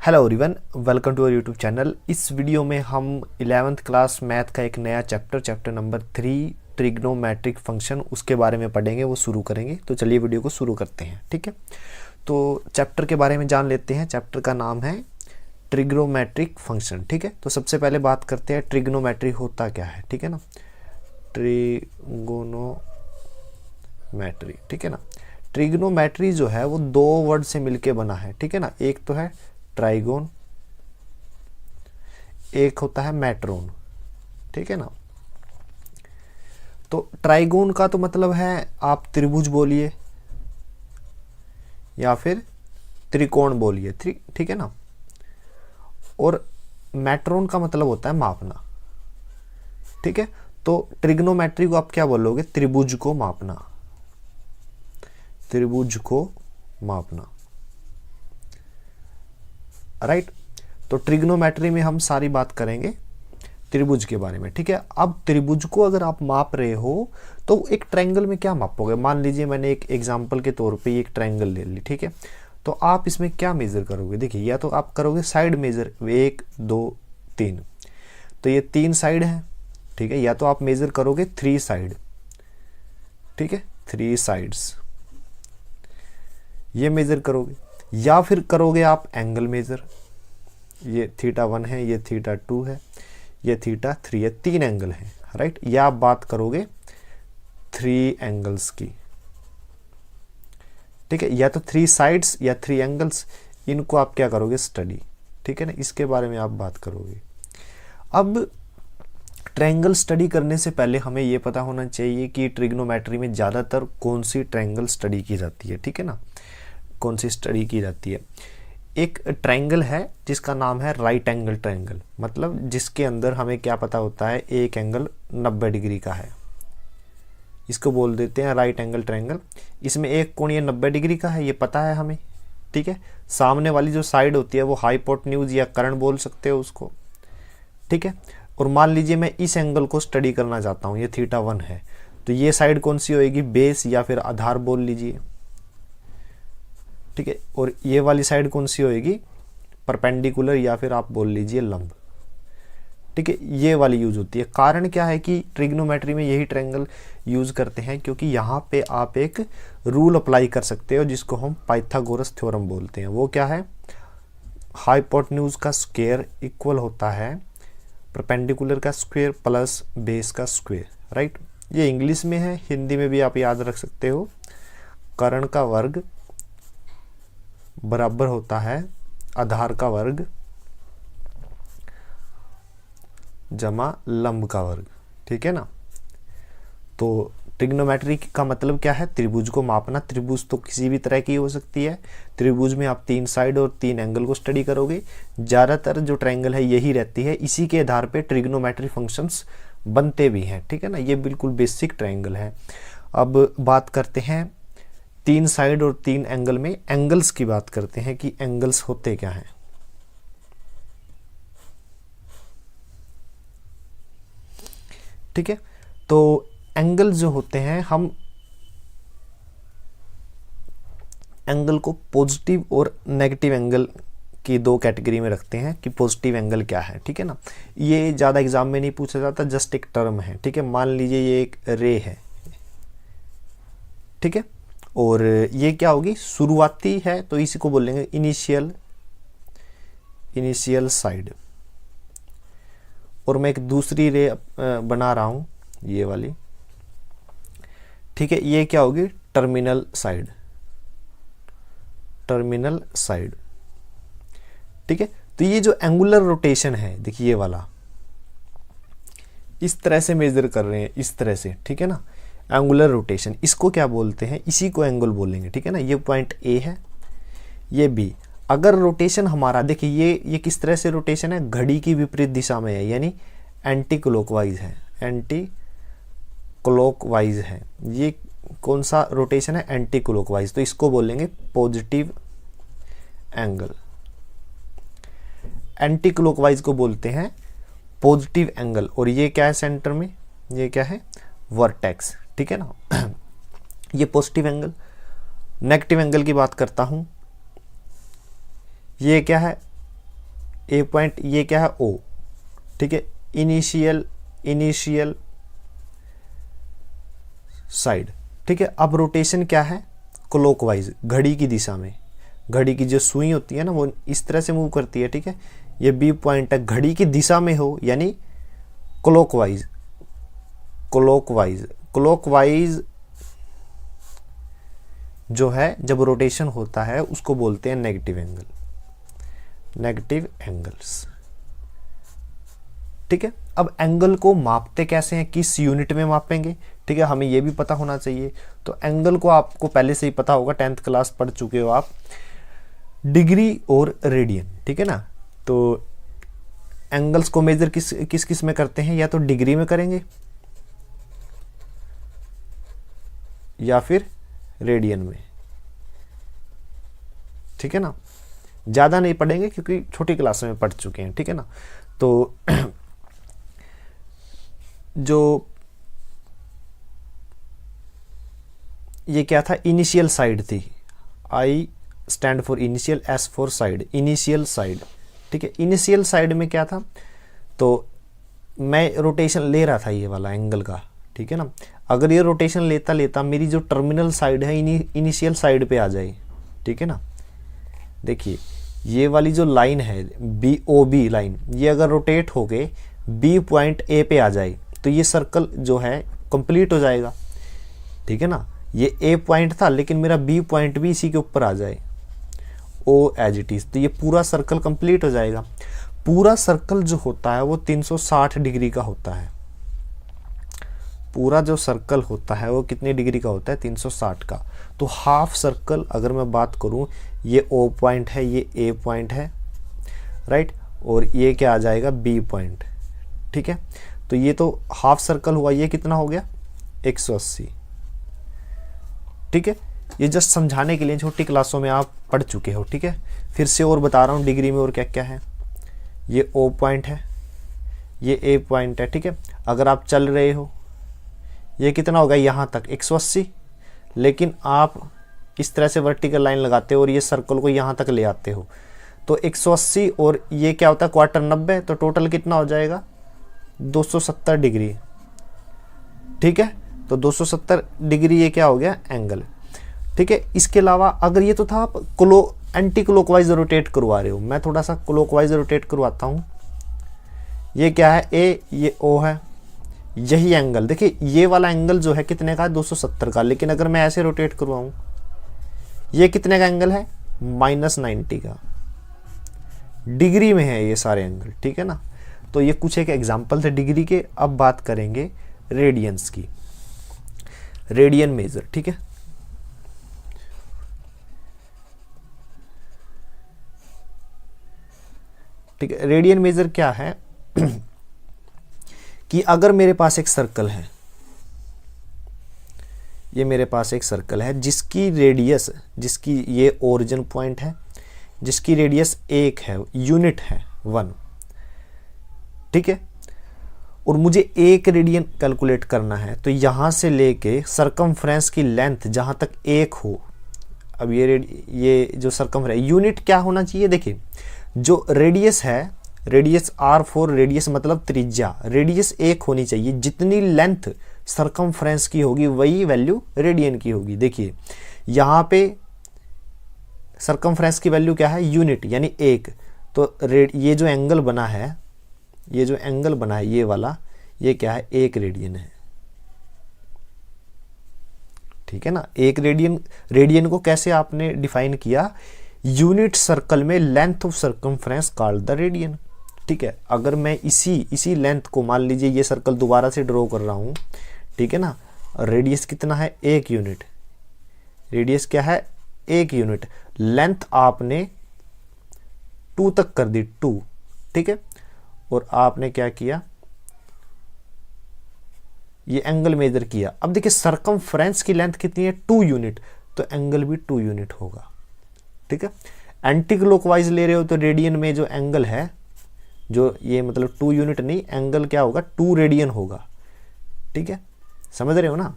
Hello everyone, welcome to our YouTube channel. इस video में हम 11th क्लास मैथ का एक नया चैप्टर नंबर 3 ट्रिग्नोमेट्रिक फंक्शन उसके बारे में पढ़ेंगे, वो शुरू करेंगे। तो चलिए वीडियो को शुरू करते हैं। ठीक है, तो चैप्टर के बारे में जान लेते हैं। चैप्टर का नाम है ट्रिग्नोमेट्रिक फंक्शन। ठीक है, तो सबसे पहले बात करते हैं ट्रिग्नोमेट्री होता क्या है। ठीक है ना, ट्रिग्नोमेट्री। ठीक है ना, ट्रिग्नोमेट्री जो है वो दो वर्ड से मिलके बना है। ठीक है ना, एक तो है ट्राइगोन, एक होता है मैट्रोन। ठीक है ना, तो ट्राइगोन का तो मतलब है आप त्रिभुज बोलिए या फिर त्रिकोण बोलिए। ठीक है ना, और मैट्रोन का मतलब होता है मापना। ठीक है, तो ट्रिग्नोमेट्री को आप क्या बोलोगे? त्रिभुज को मापना, त्रिभुज को मापना। राइट, तो ट्रिग्नोमेट्री में हम सारी बात करेंगे त्रिभुज के बारे में। ठीक है, अब त्रिभुज को अगर आप माप रहे हो तो एक ट्रायंगल में क्या मापोगे? मान लीजिए मैंने एक एग्जांपल के तौर पे एक ट्रायंगल ले ली। ठीक है, तो आप इसमें क्या मेजर करोगे? देखिए, या तो आप करोगे साइड मेजर, 1 2 3, तो ये 3 साइड है। ठीक है, या तो आप मेजर करोगे 3 साइड। ठीक है, 3 साइड्स ये मेजर करोगे, या फिर करोगे आप एंगल मेजर। ये θ1 है, ये θ2 है, ये θ3 है, 3 एंगल हैं। राइट, या आप बात करोगे 3 एंगल्स की। ठीक है, या तो 3 साइड्स या 3 एंगल्स, इनको आप क्या करोगे? स्टडी। ठीक है ना, इसके बारे में आप बात करोगे। अब ट्रायंगल स्टडी करने से पहले हमें यह पता होना चाहिए कि ट्रिग्नोमेट्री में ज़्यादातर कौन सी ट्रायंगल स्टडी की जाती है। ठीक है ना, कौन सी स्टडी की जाती है? एक ट्रायंगल है जिसका नाम है राइट एंगल ट्रायंगल, मतलब जिसके अंदर हमें क्या पता होता है? एक एंगल 90 डिग्री का है, इसको बोल देते हैं राइट एंगल ट्रायंगल। इसमें एक कोण ये 90 डिग्री का है, ये पता है हमें। ठीक है, सामने वाली जो साइड होती है वो हाइपोटेन्यूज या कर्ण बोल सकते हो उसको। ठीक है, और मान लीजिए मैं इस एंगल को स्टडी करना चाहता हूँ, ये θ1 है, तो ये साइड कौन सी होएगी? बेस या फिर आधार बोल लीजिए। ठीक है, और ये वाली साइड कौन सी होएगी? परपेंडिकुलर या फिर आप बोल लीजिए लंब। ठीक है, ये वाली यूज होती है। कारण क्या है कि ट्रिग्नोमेट्री में यही ट्रायंगल यूज करते हैं, क्योंकि यहाँ पे आप एक रूल अप्लाई कर सकते हो जिसको हम पाइथागोरस थ्योरम बोलते हैं। वो क्या है? हाइपोटेन्यूज का स्क्वायर इक्वल होता है परपेंडिकुलर का स्क्वायर प्लस बेस का स्क्वायर। राइट, ये इंग्लिश में है, हिंदी में भी आप याद रख सकते हो। कर्ण का वर्ग बराबर होता है आधार का वर्ग जमा लंब का वर्ग। ठीक है ना, तो ट्रिग्नोमेट्री का मतलब क्या है? त्रिभुज को मापना। त्रिभुज तो किसी भी तरह की हो सकती है। त्रिभुज में आप 3 साइड और 3 एंगल को स्टडी करोगे। ज़्यादातर जो ट्रायंगल है यही रहती है, इसी के आधार पे ट्रिग्नोमेट्री फंक्शंस बनते भी हैं। ठीक है ना, ये बिल्कुल बेसिक ट्रायंगल है। अब बात करते हैं 3 साइड और 3 एंगल में एंगल्स की बात करते हैं कि एंगल्स होते क्या हैं। ठीक है, तो एंगल जो होते हैं, हम एंगल को पॉजिटिव और नेगेटिव एंगल की 2 कैटेगरी में रखते हैं कि पॉजिटिव एंगल क्या है। ठीक है ना, ये ज़्यादा एग्जाम में नहीं पूछा जाता, जस्ट एक टर्म है। ठीक है, मान लीजिए ये एक रे है। ठीक है, और ये क्या होगी? शुरुआती है, तो इसी को बोलेंगे इनिशियल साइड। और मैं एक दूसरी रे बना रहा हूं, ये वाली। ठीक है, ये क्या होगी? Terminal side, terminal side. ठीक है, तो ये जो एंगुलर रोटेशन है, देखिए ये वाला, इस तरह से मेजर कर रहे हैं, इस तरह से। ठीक है ना, एंगुलर रोटेशन, इसको क्या बोलते हैं? इसी को एंगल बोलेंगे। ठीक है ना, ये पॉइंट ए है, ये बी। अगर रोटेशन हमारा, देखिए ये किस तरह से रोटेशन है? घड़ी की विपरीत दिशा में है, यानी एंटी क्लॉकवाइज है, एंटी क्लॉकवाइज है। ये कौन सा रोटेशन है? एंटी क्लॉकवाइज, तो इसको बोलेंगे पॉजिटिव एंगल। एंटी क्लॉकवाइज को बोलते हैं पॉजिटिव एंगल। और ये क्या है सेंटर में? ये क्या है? वर्टेक्स। ठीक है ना, ये पॉजिटिव एंगल। नेगेटिव एंगल की बात करता हूं, ये क्या है? ए पॉइंट ये क्या है ओ, ठीक है, इनिशियल साइड, ठीक है। अब रोटेशन क्या है, क्लॉकवाइज, घड़ी की दिशा में, घड़ी की जो सुई होती है ना वो इस तरह से मूव करती है, ठीक है। ये बी पॉइंट है, घड़ी की दिशा में हो यानी क्लॉकवाइज, क्लॉकवाइज जो है जब रोटेशन होता है उसको बोलते हैं नेगेटिव एंगल, नेगेटिव एंगल्स, ठीक है। अब एंगल को मापते कैसे हैं, किस यूनिट में मापेंगे, ठीक है, हमें ये भी पता होना चाहिए। तो एंगल को आपको पहले से ही पता होगा, 10th क्लास पढ़ चुके हो आप, डिग्री और रेडियन, ठीक है ना। तो एंगल्स को मेजर किस किस में करते हैं, या तो डिग्री में करेंगे या फिर रेडियन में, ठीक है ना। ज़्यादा नहीं पढ़ेंगे क्योंकि छोटी क्लास में पढ़ चुके हैं, ठीक है ना। तो जो ये क्या था, इनिशियल साइड थी, I stand for initial, S for side, initial side, ठीक है। इनिशियल साइड में क्या था, तो मैं रोटेशन ले रहा था ये वाला एंगल का, ठीक है ना। अगर ये रोटेशन लेता लेता मेरी जो टर्मिनल साइड है इनिशियल साइड पे आ जाए, ठीक है ना। देखिए ये वाली जो लाइन है बी ओ बी लाइन, ये अगर रोटेट हो गए बी पॉइंट ए पे आ जाए तो ये सर्कल जो है कंप्लीट हो जाएगा, ठीक है ना। ये ए पॉइंट था लेकिन मेरा बी पॉइंट भी इसी के ऊपर आ जाए, ओ एज इट इज, तो ये पूरा सर्कल कंप्लीट हो जाएगा। पूरा सर्कल जो होता है वो 360 डिग्री का होता है, पूरा जो सर्कल होता है वो कितने डिग्री का होता है, 360 का। तो हाफ सर्कल अगर मैं बात करूं, ये ओ पॉइंट है, ये ए पॉइंट है, राइट, और ये क्या आ जाएगा, बी पॉइंट, ठीक है। तो ये तो हाफ सर्कल हुआ, ये कितना हो गया, 180, ठीक है। ये जस्ट समझाने के लिए, छोटी क्लासों में आप पढ़ चुके हो, ठीक है। फिर से और बता रहा हूँ डिग्री में और क्या क्या है। ये ओ पॉइंट है, ये ए पॉइंट है, ठीक है। अगर आप चल रहे हो, ये कितना होगा यहाँ तक 180, लेकिन आप इस तरह से वर्टिकल लाइन लगाते हो और ये सर्कल को यहाँ तक ले आते हो, तो 180 और ये क्या होता है क्वार्टर 90, तो टोटल कितना हो जाएगा 270 डिग्री, ठीक है। तो 270 डिग्री ये क्या हो गया, एंगल, ठीक है। इसके अलावा अगर ये तो था आप एंटी क्लॉकवाइज रोटेट करवा रहे हो, मैं थोड़ा सा क्लॉकवाइज रोटेट करवाता हूँ। ये क्या है, ए, ये ओ है, यही एंगल, देखिए ये वाला एंगल जो है कितने का है, 270 का, लेकिन अगर मैं ऐसे रोटेट करवाऊं, ये कितने का एंगल है, -90 का, डिग्री में है ये सारे एंगल, ठीक है ना। तो ये कुछ एक एग्जाम्पल थे डिग्री के। अब बात करेंगे रेडियंस की, रेडियन मेजर, ठीक है। ठीक है, रेडियन मेजर क्या है कि अगर मेरे पास एक सर्कल है, ये मेरे पास एक सर्कल है जिसकी रेडियस, जिसकी ये ओरिजिन पॉइंट है, जिसकी रेडियस 1 है, यूनिट है 1, ठीक है, और मुझे 1 रेडियन कैलकुलेट करना है, तो यहां से लेके सरकमफ्रेंस की लेंथ जहां तक 1 हो। अब ये जो सरकमफ्रेंस, यूनिट क्या होना चाहिए, देखिए जो रेडियस है, रेडियस R4, रेडियस मतलब त्रिज्या, रेडियस 1 होनी चाहिए, जितनी लेंथ सरकमफ्रेंस की होगी वही वैल्यू रेडियन की होगी। देखिए यहाँ पे सरकमफ्रेंस की वैल्यू क्या है, यूनिट यानी 1, तो ये जो एंगल बना है, ये जो एंगल बना है ये वाला, ये क्या है, 1 रेडियन है, ठीक है ना। 1 रेडियन, रेडियन को कैसे आपने डिफाइन किया, यूनिट सर्कल में length of circumference called the radian, ठीक है। अगर मैं इसी लेंथ को, मान लीजिए ये सर्कल दोबारा से ड्रॉ कर रहा हूं, ठीक है ना, रेडियस कितना है, 1 यूनिट, रेडियस क्या है, 1 यूनिट, लेंथ आपने 2 तक कर दी, 2, ठीक है, और आपने क्या किया, ये एंगल मेजर किया। अब देखिए सरकमफ्रेंस की लेंथ कितनी है, 2 यूनिट, तो एंगल भी 2 यूनिट होगा, ठीक है। एंटी क्लॉकवाइज ले रहे हो तो रेडियन में जो एंगल है, जो ये मतलब 2 यूनिट नहीं, एंगल क्या होगा, 2 रेडियन होगा, ठीक है, समझ रहे हो ना।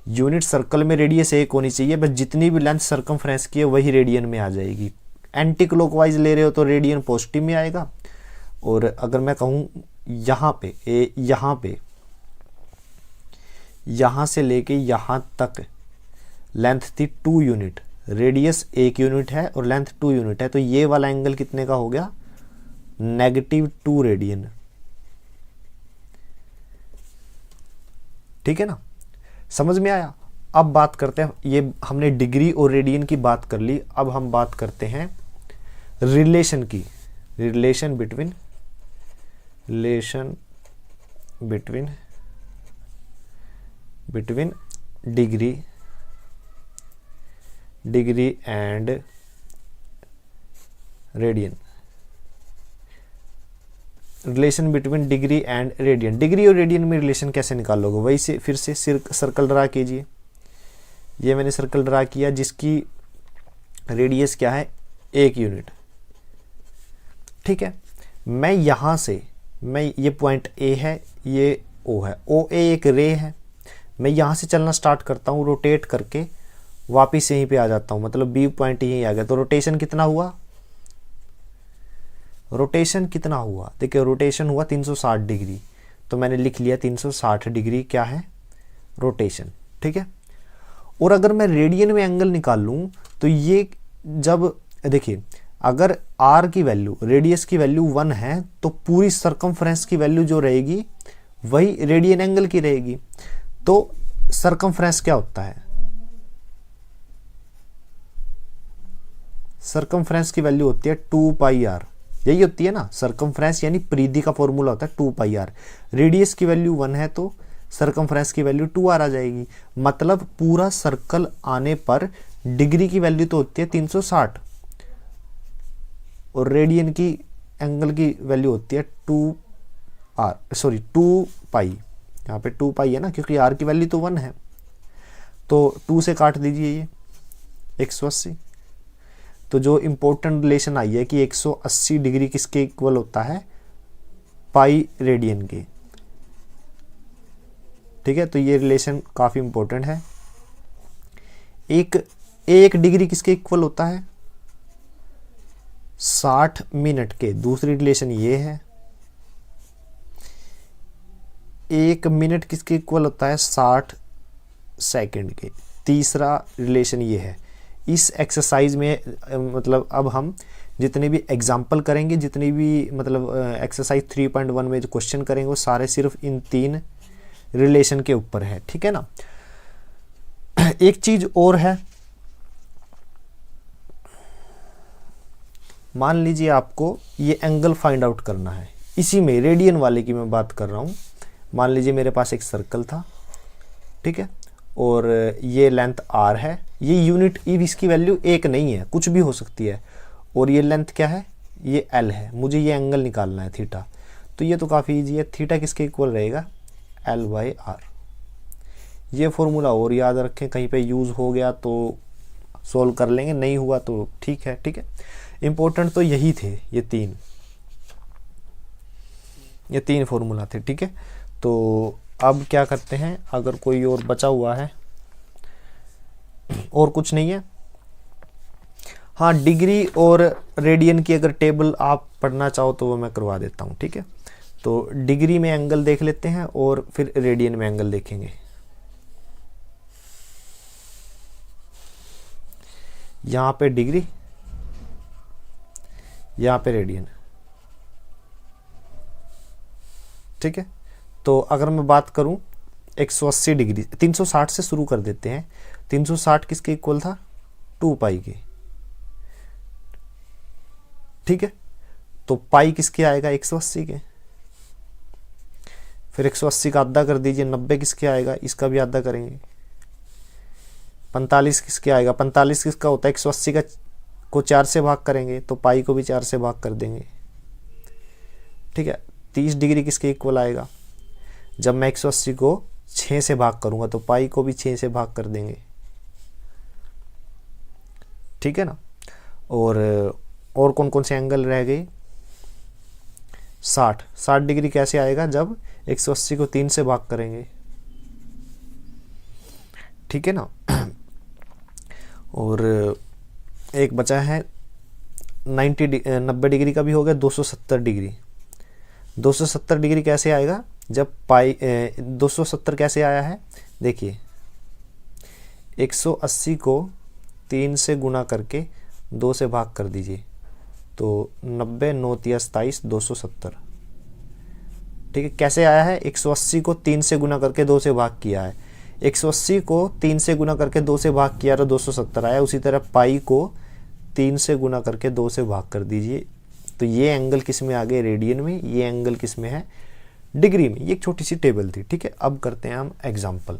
यूनिट सर्कल में रेडियस 1 होनी चाहिए, बस जितनी भी लेंथ सरकमफ्रेंस की है वही रेडियन में आ जाएगी, एंटी क्लॉकवाइज ले रहे हो तो रेडियन पॉजिटिव में आएगा। और अगर मैं कहूँ यहाँ से लेके यहाँ तक लेंथ थी 2 यूनिट, रेडियस 1 यूनिट है और लेंथ 2 यूनिट है, तो ये वाला एंगल कितने का हो गया, -2 रेडियन। ठीक है ना, समझ में आया। अब बात करते हैं, ये हमने डिग्री और रेडियन की बात कर ली, अब हम बात करते हैं रिलेशन की, relation between degree and radian. Relation between degree and radian, degree और रेडियन में रिलेशन कैसे निकालोगे, वही से फिर से सर्कल ड्रा कीजिए। ये मैंने सर्कल ड्रा किया जिसकी रेडियस क्या है, 1 यूनिट। ठीक है, मैं यहाँ से, मैं ये पॉइंट ए है, ये ओ है, ओ ए एक रे है, मैं यहाँ से चलना स्टार्ट करता हूँ, रोटेट करके वापिस यहीं पे आ जाता हूँ, मतलब बी पॉइंट यहीं आ गया। तो रोटेशन कितना हुआ, देखिए रोटेशन हुआ 360 डिग्री, तो मैंने लिख लिया 360 डिग्री क्या है, रोटेशन। ठीक है, और अगर मैं रेडियन में एंगल निकाल लूँ तो ये, जब देखिए अगर r की वैल्यू, रेडियस की वैल्यू 1 है तो पूरी सरकमफ्रेंस की वैल्यू जो रहेगी वही रेडियन एंगल की रहेगी। तो सरकमफ्रेंस क्या होता है, सरकमफ्रेंस की वैल्यू होती है 2πr, यही होती है ना सरकमफ्रेंस, यानी परिधि का फॉर्मूला होता है 2πr। रेडियस की वैल्यू 1 है तो सरकमफ्रेंस की वैल्यू 2r आ जाएगी, मतलब पूरा सर्कल आने पर डिग्री की वैल्यू तो होती है 360 और रेडियन की एंगल की वैल्यू होती है 2π। यहाँ पे 2π है ना, क्योंकि r की वैल्यू तो 1 है, तो 2 से काट दीजिए ये 180। तो जो इम्पोर्टेंट रिलेशन आई है कि 180 डिग्री किसके इक्वल होता है, पाई रेडियन के। ठीक है, तो ये रिलेशन काफ़ी इम्पोर्टेंट है। एक डिग्री किसके इक्वल होता है, 60 मिनट के। दूसरी रिलेशन ये है, 1 मिनट किसके इक्वल होता है, 60 सेकंड के। तीसरा रिलेशन ये है। इस एक्सरसाइज में मतलब अब हम जितने भी एग्जाम्पल करेंगे, जितनी भी मतलब एक्सरसाइज 3.1 में जो क्वेश्चन करेंगे वो सारे सिर्फ इन 3 रिलेशन के ऊपर है। ठीक है ना। एक चीज और है, मान लीजिए आपको ये एंगल फाइंड आउट करना है, इसी में रेडियन वाले की मैं बात कर रहा हूँ। मान लीजिए मेरे पास एक सर्कल था, ठीक है, और ये लेंथ r है, ये यूनिट इसकी वैल्यू 1 नहीं है, कुछ भी हो सकती है, और ये लेंथ क्या है, ये l है। मुझे ये एंगल निकालना है थीटा, तो ये तो काफ़ी ईजी है। थीटा किसके इक्वल रहेगा, l/r। ये फॉर्मूला और याद रखें, कहीं पे यूज़ हो गया तो सोल्व कर लेंगे, नहीं हुआ तो ठीक है। ठीक है, इम्पोर्टेंट तो यही थे, ये तीन फॉर्मूला थे। ठीक है, तो अब क्या करते हैं, अगर कोई और बचा हुआ है, और कुछ नहीं है, हाँ डिग्री और रेडियन की अगर टेबल आप पढ़ना चाहो तो वो मैं करवा देता हूँ। ठीक है, तो डिग्री में एंगल देख लेते हैं और फिर रेडियन में एंगल देखेंगे। यहाँ पे डिग्री, यहाँ पे रेडियन। ठीक है, तो अगर मैं बात करूं 180 डिग्री, 360 से शुरू कर देते हैं। 360 किसके इक्वल था, 2π के। ठीक है, तो पाई किसके आएगा, 180 के। फिर 180 का आधा कर दीजिए, 90 किसके आएगा, इसका भी आधा करेंगे। 45 किसके आएगा, 45 किसका होता है, 180 का को 4 से भाग करेंगे तो पाई को भी 4 से भाग कर देंगे। ठीक है, 30 डिग्री किसके इक्वल आएगा, जब मैं 180 को 6 से भाग करूंगा तो पाई को भी 6 से भाग कर देंगे। ठीक है ना। और कौन कौन से एंगल रह गए, 60 डिग्री कैसे आएगा, जब 180 को 3 से भाग करेंगे। ठीक है ना। और एक बचा है 90 डिग्री का भी हो गया 270 डिग्री। 270 डिग्री कैसे आएगा जब पाई 270 कैसे आया है, देखिए 180 को 3 से गुना करके 2 से भाग कर दीजिए, तो 90 9 तिया 27 270। ठीक है, कैसे आया है, 180 को 3 से गुना करके 2 से भाग किया है, 180 को 3 से गुना करके 2 से भाग किया तो 270 आया। उसी तरह पाई को 3 से गुना करके 2 से भाग कर दीजिए, तो ये एंगल किस में आ गए, रेडियन में, ये एंगल किस में है, डिग्री में। ये एक छोटी सी टेबल थी। ठीक है, अब करते हैं हम एग्जाम्पल।